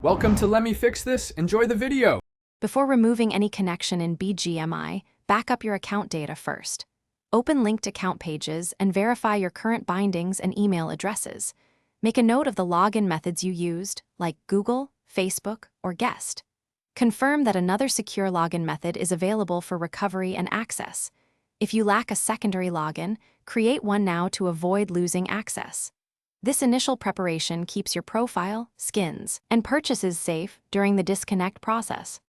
Welcome to Let Me Fix This. Enjoy the video. Before removing any connection in Bgmi, back up your account data first. Open linked account pages and verify your current bindings and email addresses. Make a note of the login methods you used, like Google, Facebook, or Guest. Confirm that another secure login method is available for recovery and access. If you lack a secondary login, create one now to avoid losing access. This initial preparation keeps your profile, skins, and purchases safe during the disconnect process.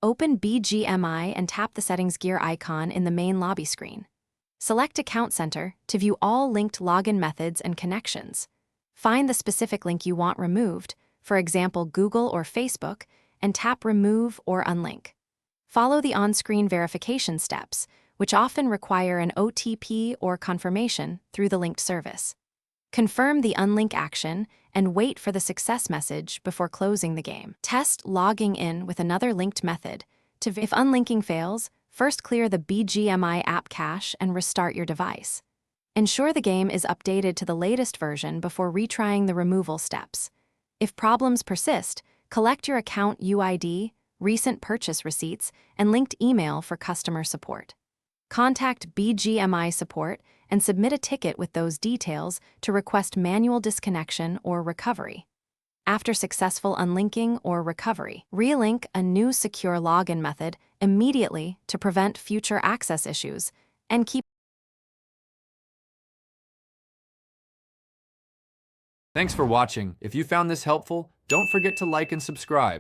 Open Bgmi and tap the Settings gear icon in the main lobby screen. Select Account Center to view all linked login methods and connections. Find the specific link you want removed, for example Google or Facebook, and tap Remove or Unlink. Follow the on-screen verification steps, which often require an OTP or confirmation through the linked service. Confirm the unlink action and wait for the success message before closing the game. Test logging in with another linked method. If unlinking fails, first clear the Bgmi app cache and restart your device. Ensure the game is updated to the latest version before retrying the removal steps. If problems persist, collect your account UID, recent purchase receipts, and linked email for customer support. Contact Bgmi support and submit a ticket with those details to request manual disconnection or recovery. After successful unlinking or recovery, relink a new secure login method immediately to prevent future access issues and keep. Thanks for watching. If you found this helpful, don't forget to like and subscribe.